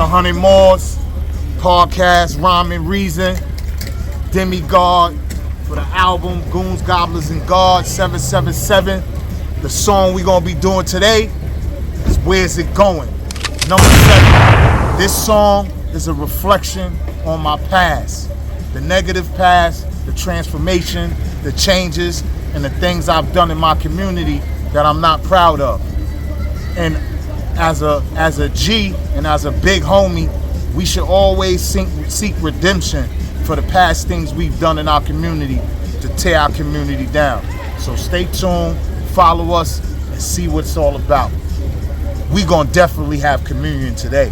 100 Moors, podcast, Rhyme and Reason, DemeGod for the album Goons, Goblins, and God 777. The song we're gonna be doing today is Where's It Going? Number 7. This song is a reflection on my past. The negative past, the transformation, the changes, and the things I've done in my community that I'm not proud of. And as a G and as a big homie, we should always seek redemption for the past things we've done in our community to tear our community down. So stay tuned, follow us, and see what it's all about. We gonna definitely have communion today.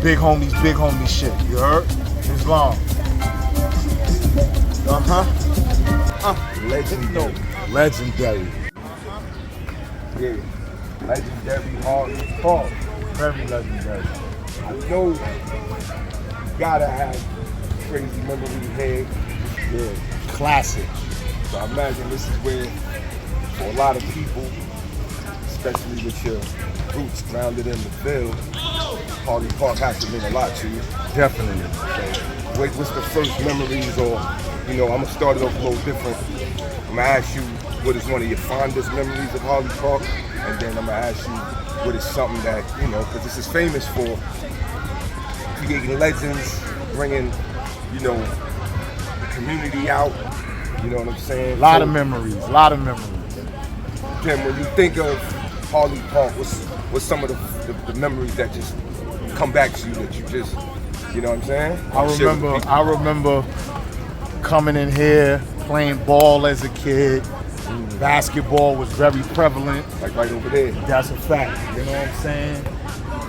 Big homie shit, you heard? Islam. Legendary. Legendary. Yeah. Legendary hard talk. Very legendary. I know you gotta have crazy memory head. Yeah. Classic. So I imagine this is where, for a lot of people, especially with your roots grounded in the field, Harley Park has to mean a lot to you. Definitely. So, what's the first memories, or, I'm gonna start it off a little different. I'm gonna ask you what is one of your fondest memories of Harley Park, and then I'm gonna ask you what is something that, because this is famous for creating legends, bringing, the community out, you know what I'm saying? A lot of memories. Then when you think of Harley Park, what's some of the memories that just come back to you that you just, you know what I'm saying? I remember coming in here, playing ball as a kid. Basketball was very prevalent. Like right over there. That's a fact, you know what I'm saying?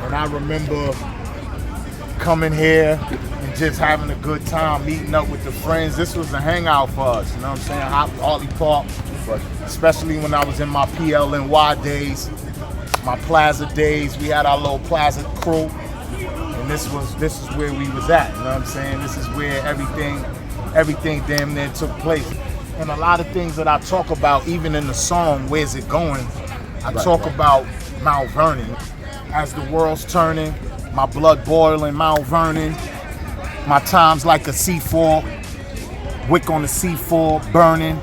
And I remember coming here and just having a good time, meeting up with the friends. This was a hangout for us, you know what I'm saying? Harley Park, especially when I was in my PLNY days, my Plaza days. We had our little Plaza crew, and this is where we was at, you know what I'm saying? This is where everything damn near took place. And a lot of things that I talk about, even in the song, Where's It Going? I talk about Mount Vernon. As the world's turning, my blood boiling, Mount Vernon. My time's like a C4, wick on the C4, burning.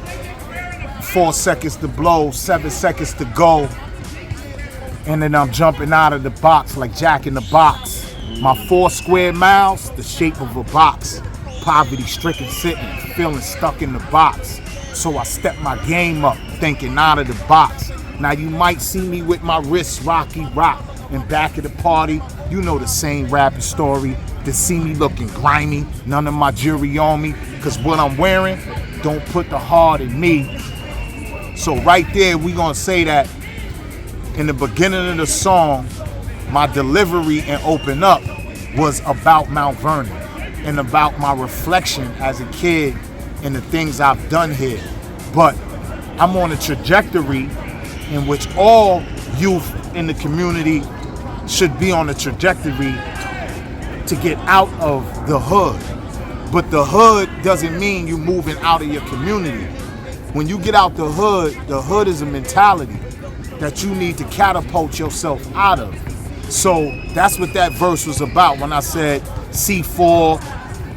4 seconds to blow, 7 seconds to go. And then I'm jumping out of the box like Jack in the Box. My 4 square miles, the shape of a box. Poverty-stricken sitting, feeling stuck in the box. So I step my game up, thinking out of the box. Now you might see me with my wrists rocky rock. And back at the party, you know the same rapping story. To see me looking grimy, none of my jewelry on me. Cause what I'm wearing, don't put the heart in me. So right there, we gonna say that in the beginning of the song, my delivery and open up was about Mount Vernon and about my reflection as a kid and the things I've done here. But I'm on a trajectory in which all youth in the community should be on a trajectory to get out of the hood. But the hood doesn't mean you moving out of your community. When you get out the hood is a mentality that you need to catapult yourself out of. So that's what that verse was about when I said C4,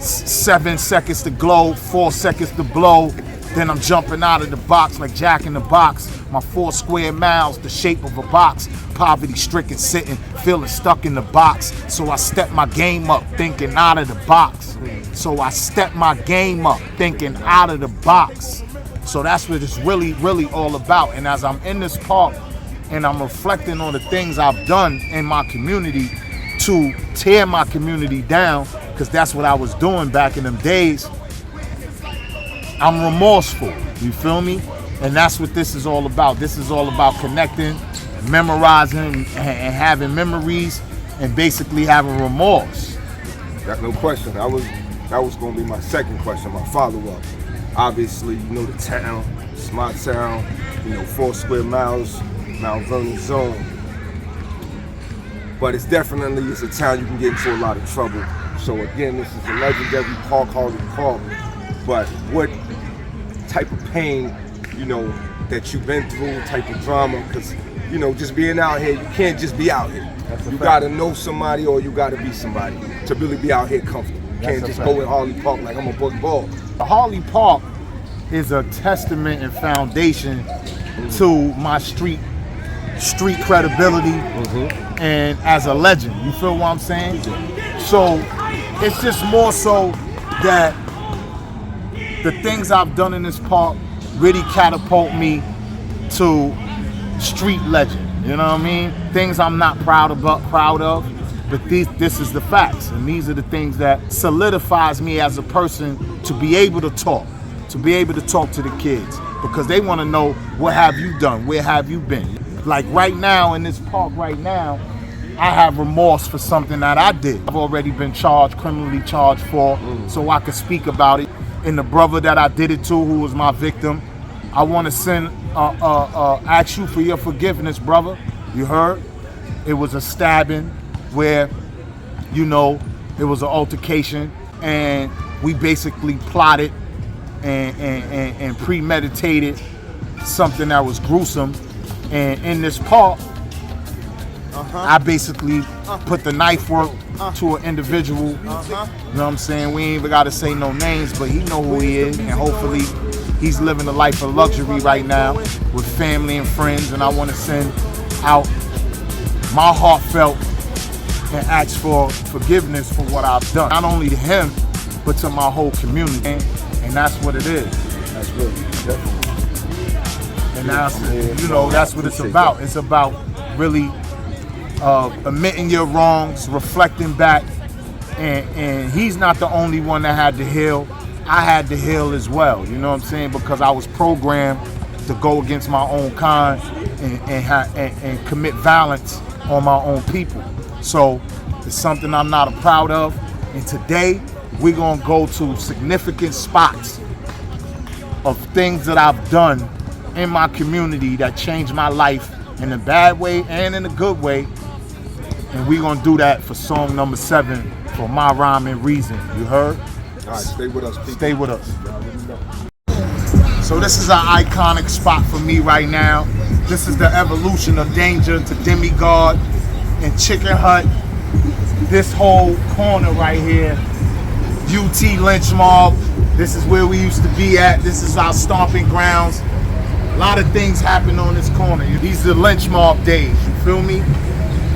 7 seconds to glow, 4 seconds to blow. Then I'm jumping out of the box like Jack in the Box. My 4 square miles, the shape of a box. Poverty-stricken sitting, feeling stuck in the box. So I step my game up, thinking out of the box. So that's what it's really all about. And as I'm in this park and I'm reflecting on the things I've done in my community to tear my community down, because that's what I was doing back in them days, I'm remorseful, you feel me? And that's what this is all about. This is all about connecting, memorizing, and having memories, and basically having remorse. Got no question. That was gonna be my second question, my follow-up. Obviously, the town, it's my town, 4 square miles, Mount Vernon zone. But it's a town you can get into a lot of trouble. So again, this is a legendary park, Harley Park. But what type of pain, that you've been through, type of drama? Because, just being out here, you can't just be out here. You gotta know somebody or you gotta be somebody to really be out here comfortable. You can't just go in Harley Park like I'm a bug ball. The Harley Park is a testament and foundation to my street credibility and as a legend. You feel what I'm saying? So it's just more so that the things I've done in this park really catapult me to street legend. You know what I mean? Things I'm not proud of, but this is the facts, and these are the things that solidifies me as a person to be able to talk to the kids, because they want to know, what have you done? Where have you been? Like right now in this park right now, I have remorse for something that I did. I've already been criminally charged for, so I could speak about it. And the brother that I did it to, who was my victim, I want to ask you for your forgiveness, brother. You heard? It was a stabbing where, you know, it was an altercation, and we basically plotted and premeditated something that was gruesome. And in this park, I basically put the knife work to an individual. You know what I'm saying? We ain't even got to say no names, but he know who he is, and hopefully he's living a life of luxury right now with family and friends. And I want to send out my heartfelt and ask for forgiveness for what I've done, not only to him but to my whole community. And that's what it is. That's good, definitely. And that's, you know, that's what it's about. It's about really admitting your wrongs, reflecting back, and he's not the only one that had to heal. I had to heal as well, you know what I'm saying? Because I was programmed to go against my own kind and commit violence on my own people. So it's something I'm not proud of. And today we're gonna go to significant spots of things that I've done in my community that changed my life in a bad way and in a good way. And we're gonna do that for song number 7 for My Rhyme and Reason. You heard? All right, stay with us, people. Stay with us. So this is an iconic spot for me right now. This is the evolution of Danger to DemeGod and Chicken Hut. This whole corner right here, UT Lynch Mob. This is where we used to be at. This is our stomping grounds. A lot of things happen on this corner. These are Lynch Mob days, you feel me?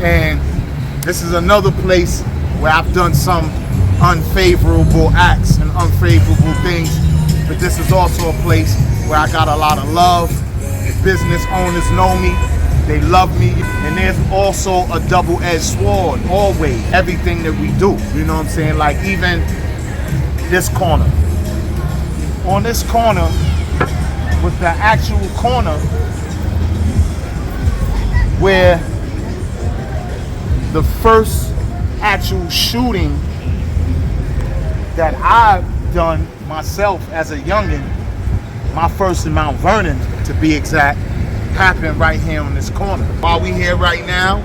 And this is another place where I've done some unfavorable acts and unfavorable things, but this is also a place where I got a lot of love. Business owners know me, they love me, and there's also a double-edged sword always, everything that we do, you know what I'm saying? Like even this corner. On this corner was the actual corner where the first actual shooting that I've done myself as a youngin', my first in Mount Vernon to be exact, happened right here on this corner. While we here right now,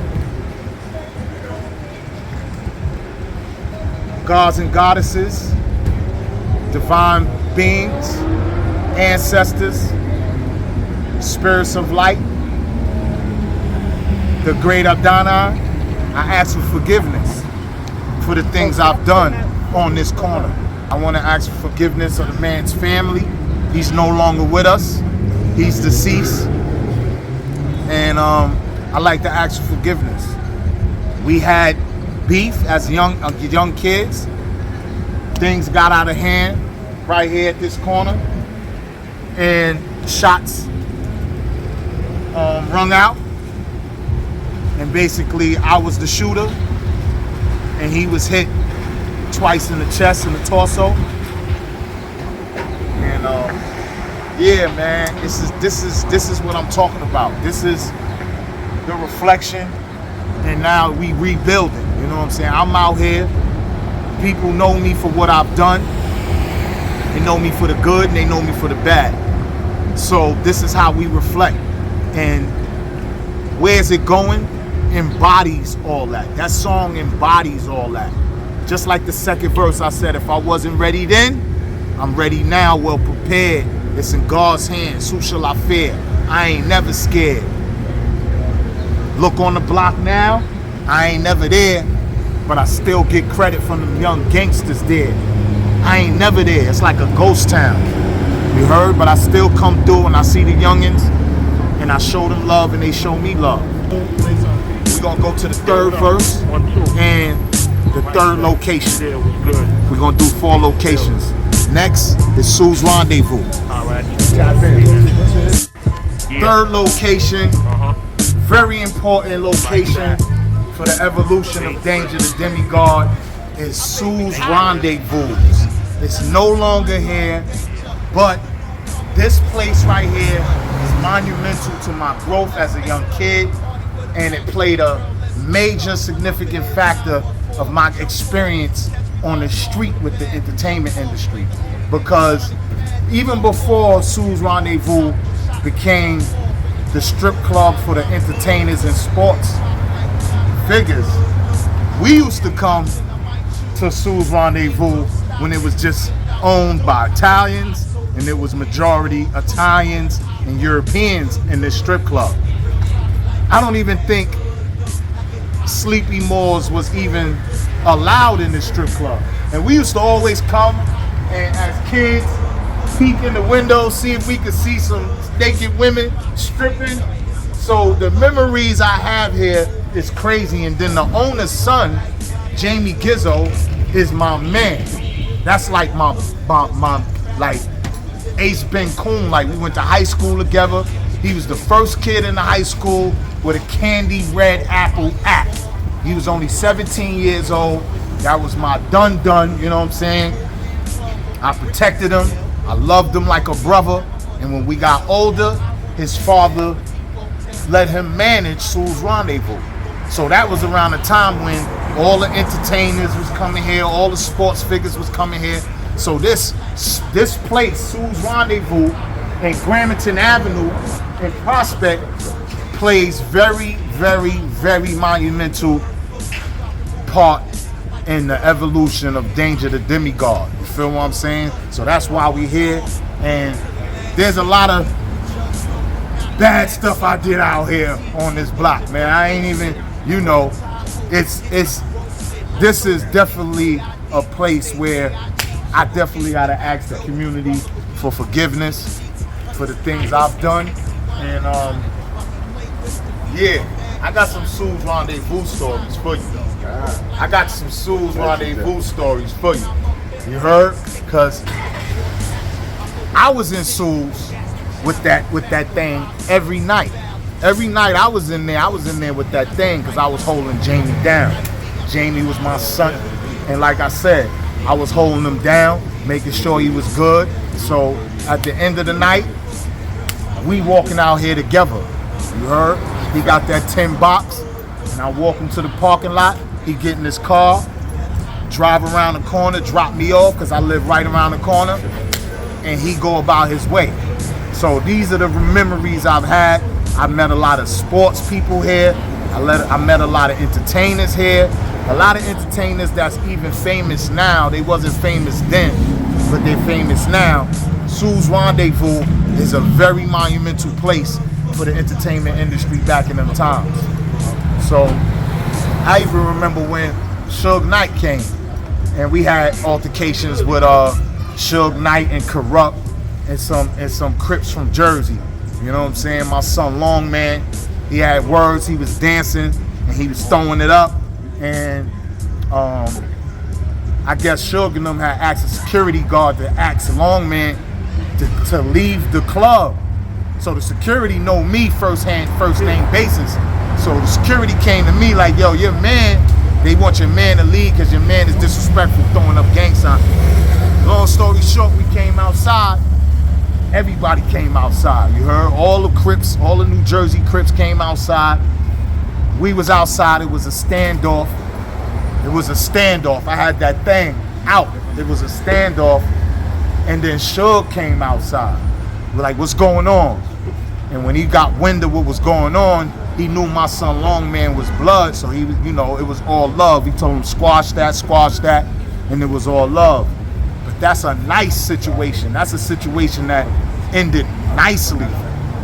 gods and goddesses, divine beings, ancestors, spirits of light, the great Adonai, I ask for forgiveness for the things I've done on this corner. I want to ask for forgiveness of the man's family. He's no longer with us. He's deceased. And I like to ask for forgiveness. We had beef as young kids. Things got out of hand right here at this corner. And shots rung out. And basically I was the shooter and he was hit twice in the chest and the torso. And yeah, man, this is what I'm talking about. This is the reflection, and now we rebuilding. You know what I'm saying? I'm out here. People know me for what I've done. They know me for the good and they know me for the bad. So this is how we reflect. And where's it going? Embodies all that. That song embodies all that. Just like the second verse I said, if I wasn't ready then, I'm ready now, well prepared. It's in God's hands, who shall I fear? I ain't never scared. Look on the block now, I ain't never there, but I still get credit from them young gangsters there. I ain't never there. It's like a ghost town. You heard? But I still come through and I see the youngins and I show them love and they show me love. We're gonna go to the third verse and the third location. We're gonna do 4 locations. Next is Sue's Rendezvous. Third location, very important location for the evolution of Danger the Demigod, is Sue's Rendezvous. It's no longer here, but this place right here is monumental to my growth as a young kid, and it played a major significant factor of my experience on the street with the entertainment industry. Because even before Sue's Rendezvous became the strip club for the entertainers and sports figures, we used to come to Sue's Rendezvous when it was just owned by Italians, and it was majority Italians and Europeans in this strip club. I don't even think Sleepy Moors was even allowed in this strip club. And we used to always come and as kids peek in the window, see if we could see some naked women stripping. So the memories I have here is crazy. And then the owner's son, Jamie Gizzo, is my man. That's like my like Ace Ben Coon. Like, we went to high school together. He was the first kid in the high school with a candy red apple act. He was only 17 years old. That was my dun, you know what I'm saying? I protected him. I loved him like a brother. And when we got older, his father let him manage Sue's Rendezvous. So that was around the time when all the entertainers was coming here, all the sports figures was coming here. So this place, Sue's Rendezvous, and Gramerton Avenue in Prospect, plays very, very, very monumental part in the evolution of Danger the Demigod. You feel what I'm saying? So that's why we here. And there's a lot of bad stuff I did out here on this block, man. I ain't even, you know, this is definitely a place where I definitely gotta ask the community for forgiveness for the things I've done. And yeah, I got some Sue's Rendezvous stories for you. I got some Sue's Rendezvous stories for you. You heard? Because I was in Sue's with that thing every night. Every night I was in there with that thing because I was holding Jamie down. Jamie was my son. And like I said, I was holding him down, making sure he was good. So at the end of the night, we walking out here together. You heard? He got that 10 box, and I walk him to the parking lot. He get in his car, drive around the corner, drop me off, because I live right around the corner, and he go about his way. So these are the memories I've had. I met a lot of sports people here. I met a lot of entertainers here. A lot of entertainers that's even famous now. They wasn't famous then, but they're famous now. Sue's Rendezvous is a very monumental place for the entertainment industry back in them times. So I even remember when Suge Knight came, and we had altercations with Suge Knight and Corrupt and some Crips from Jersey. You know what I'm saying? My son Longman, he had words, he was dancing and he was throwing it up, and I guess Suge and them had asked a security guard to ask Longman to leave the club. So the security know me first name basis. So the security came to me like, yo, your man, they want your man to leave because your man is disrespectful, throwing up gang signs. Long story short, we came outside. Everybody came outside. You heard? All the Crips, all the New Jersey Crips came outside. We was outside. It was a standoff. I had that thing out. It was a standoff. And then Suge came outside. We're like, what's going on? And when he got wind of what was going on, he knew my son Longman was blood, so he was, you know, it was all love. He told him squash that, and it was all love. But that's a nice situation. That's a situation that ended nicely.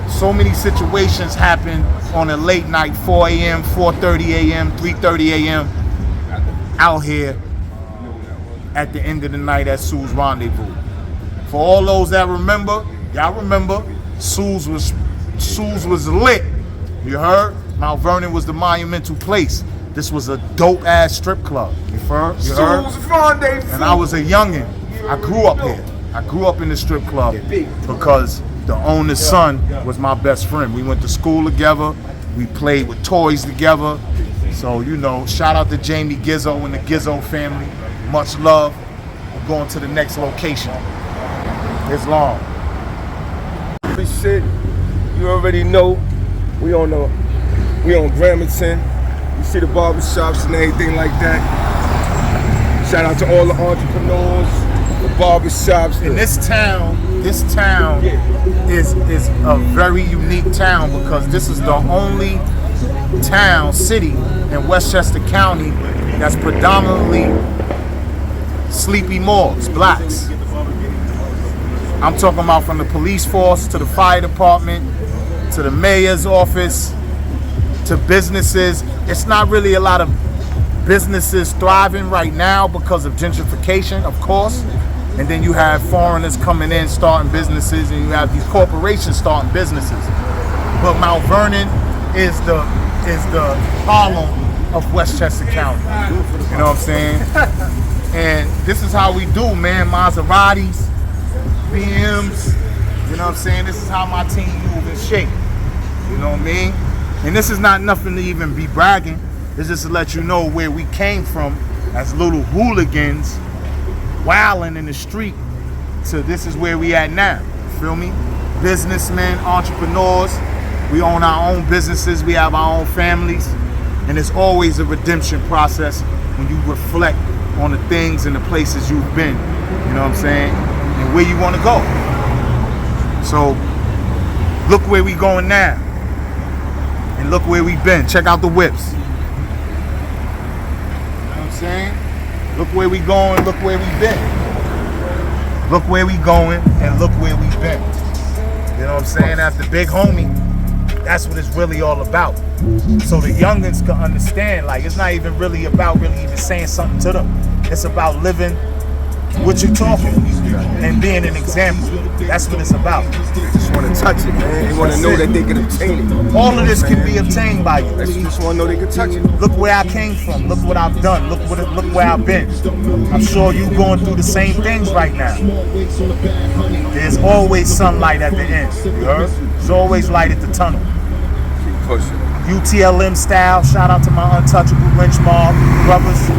so many situations happen on a late night, 4 a.m., 4:30 a.m., 3:30 a.m. out here at the end of the night at Sue's Rendezvous. For all those that remember, y'all remember, Sue's was lit. You heard? Mount Vernon was the monumental place. This was a dope ass strip club. You heard? Sue's Rendezvous. And I was a youngin'. I grew up here. I grew up in the strip club because the owner's son was my best friend. We went to school together. We played with toys together. So, you know, shout out to Jamie Gizzo and the Gizzo family. Much love. We're going to the next location. It's long. Shit, you already know. We on Gramerton. You see the barbershops and everything like that. Shout out to all the entrepreneurs, the barbershops. In this town is a very unique town because this is the only city in Westchester County that's predominantly sleepy morgues, blacks. I'm talking about from the police force to the fire department to the mayor's office to businesses. It's not really a lot of businesses thriving right now because of gentrification, of course. And then you have foreigners coming in starting businesses, and you have these corporations starting businesses. But Mount Vernon is the Harlem of Westchester County. You know what I'm saying? And this is how we do, man. Maseratis, BMs, you know what I'm saying? This is how my team move and shake. You know what I mean? And this is not nothing to even be bragging. It's just to let you know where we came from as little hooligans, wilding in the street, to this is where we at now. You feel me? Businessmen, entrepreneurs. We own our own businesses. We have our own families. And it's always a redemption process when you reflect on the things and the places you've been. You know what I'm saying? And where you want to go. So, look where we going now. And look where we've been. Check out the whips. You know what I'm saying? Look where we going, look where we've been. Look where we going and look where we've been. You know what I'm saying? After Big Homie, that's what it's really all about. So the youngins can understand, like, it's not even really about really even saying something to them. It's about living what you're talking and being an example. That's what it's about. They just want to touch it, man. They want to know that they can obtain it. All of this can be obtained by you. They just want to know they can touch it. Look where I came from. Look what I've done. Look where I've been. I'm sure you're going through the same things right now. There's always sunlight at the end. You heard? There's always light at the tunnel. Keep pushing. UTLM style. Shout out to my untouchable lynch mob brothers. You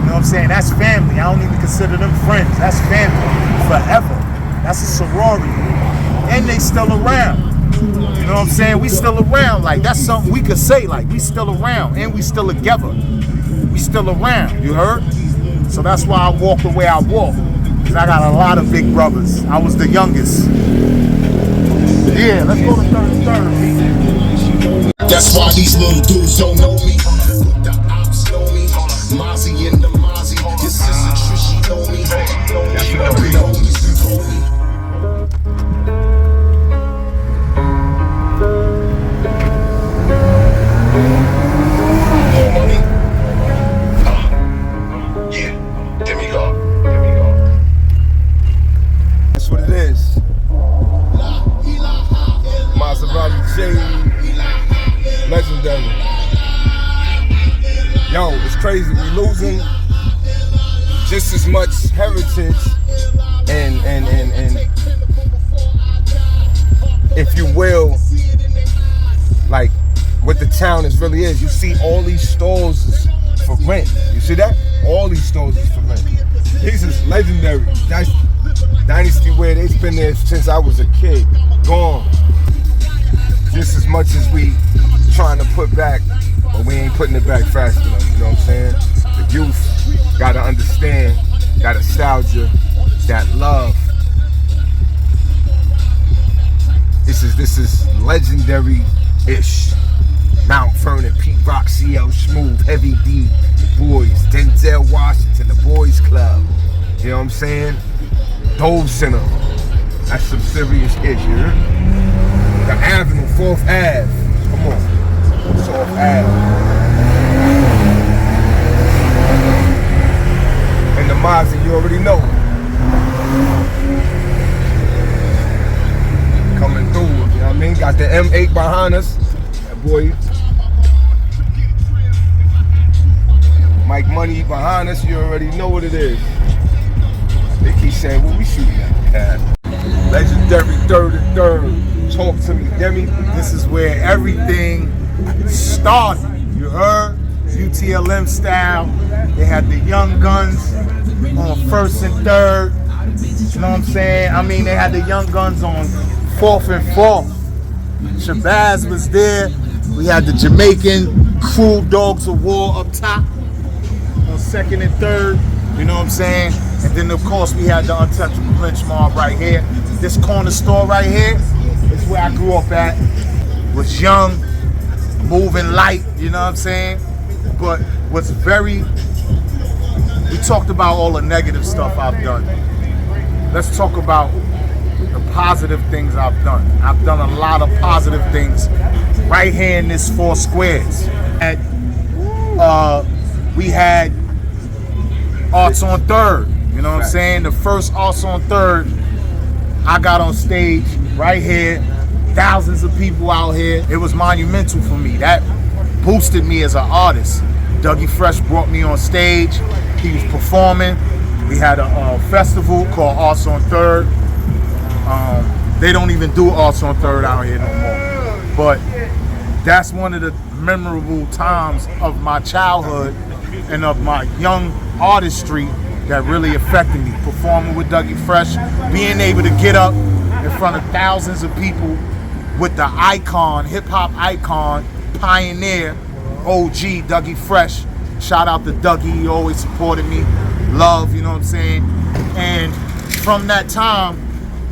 know what I'm saying? That's family. I don't even consider them friends. That's family. Forever. That's a sorority. And they still around. You know what I'm saying? We still around. Like, that's something we could say. Like, we still around. And we still together. We still around. You heard? So that's why I walk the way I walk. Because I got a lot of big brothers. I was the youngest. Yeah, let's go to third. That's why these little dudes don't know me. The ops know me. Mozzie and the Mozzie. Your sister Trishy know me. Every homies can call me. More money? Yeah, DemeGod. That's what it is. Maserati J. Legendary. Yo, it's crazy. We losing just as much heritage and if you will, like what the town is really is. You see all these stores is for rent. You see that? All these stores is for rent. These is legendary. That's Dynasty where they've been there since I was a kid. Gone. Just as much as we trying to put back, but we ain't putting it back fast enough. You know what I'm saying? The youth gotta understand that nostalgia, that love. This is legendary-ish. Mount Vernon, Pete Rock, CL Smooth, Heavy D, Boys, Denzel Washington, the Boys Club. You know what I'm saying? Dove Center. That's some serious ish, you hear? The Avenue, 4th Ave. Come on. 4th Ave. And the Mozzie, you already know. Coming through, you know what I mean? Got the M8 behind us. That boy. Mike Money behind us, you already know what it is. They keep saying, what we shooting at? Legendary third and third. Talk to me, Demi. This is where everything started. You heard? UTLM style. They had the Young Guns on 1st and 3rd. You know what I'm saying? I mean, they had the Young Guns on 4th and 4th. Shabazz was there. We had the Jamaican Cruel Dogs of War up top on 2nd and 3rd. You know what I'm saying? And then, of course, we had the Untouchable Lynch Mob right here. This corner store right here is where I grew up at. Was young, moving light, you know what I'm saying? But what's we talked about all the negative stuff I've done. Let's talk about the positive things I've done. I've done a lot of positive things right here in this 4 squares. And we had Arts on 3rd, you know what I'm saying? The first Arts on 3rd, I got on stage right here, thousands of people out here. It was monumental for me. That boosted me as an artist. Dougie Fresh brought me on stage. He was performing. We had a festival called Arts on 3rd. They don't even do Arts on 3rd out here no more. But that's one of the memorable times of my childhood and of my young artistry that really affected me. Performing with Dougie Fresh, being able to get up in front of thousands of people with the icon, hip-hop icon, pioneer, OG, Dougie Fresh. Shout out to Dougie, he always supported me. Love, you know what I'm saying? And from that time,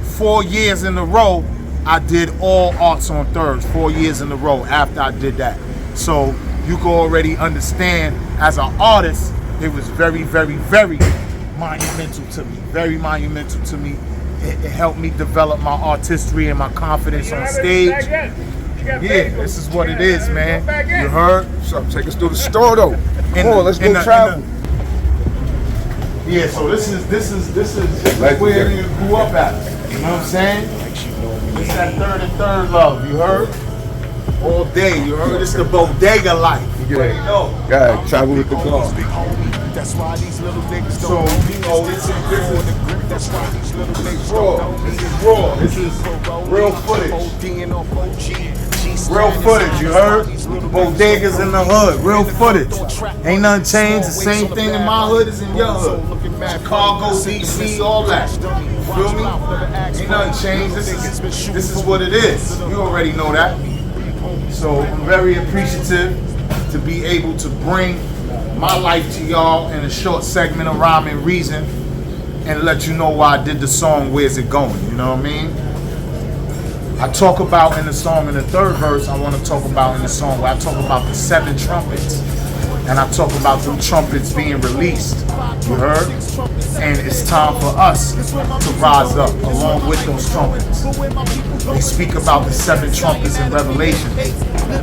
4 years in a row, I did all Arts on 3rd, 4 years in a row after I did that. So you can already understand, as an artist, it was very, very, very monumental to me. Very monumental to me. It helped me develop my artistry and my confidence on stage. Yeah, this is what it is, man. You heard? So take us through the store though. Come on, let's go travel. Yeah, so this is where you grew up at. You know what I'm saying? It's that 3rd and 3rd love, you heard? All day, you heard? It's the bodega life. You already know. Yeah, travel with the God. That's why these little niggas So, you know, this is raw. This is raw. This is real footage. Real footage, you heard? Bodegas in the hood, real footage. Ain't nothing changed. The same thing in my hood as in your hood. Chicago, DC, all that. You feel me? Ain't nothing changed. This is what it is. You already know that. So I'm very appreciative to be able to bring my life to y'all in a short segment of Rhyme and Reason and let you know why I did the song Where's It Going, you know what I mean? I talk about in the song, in the 3rd verse, I want to talk about in the song where I talk about the 7 trumpets. And I talk about them trumpets being released, you heard? And it's time for us to rise up along with those trumpets. They speak about the 7 trumpets in Revelation.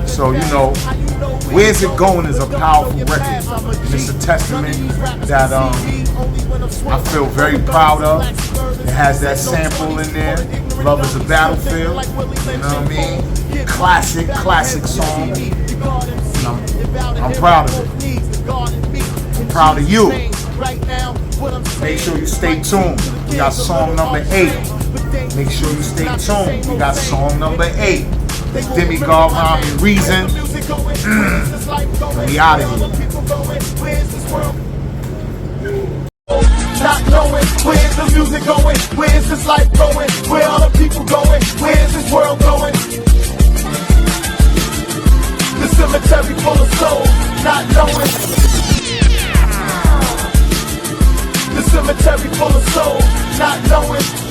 So, you know, Where's It Going is a powerful record. And it's a testament that I feel very proud of. It has that sample in there. Love is a Battlefield. You know what I mean? Classic song. I'm proud of it. I'm proud of you. Make sure you stay tuned. We got song number 8. Make sure you stay tuned. We got song number 8. DemeGod, Rhyme and Reason. We out of here. Not knowing where's the music going, where's this life going, where are the people going, where's this world going? The cemetery full of souls, not knowing. The cemetery full of souls, not knowing.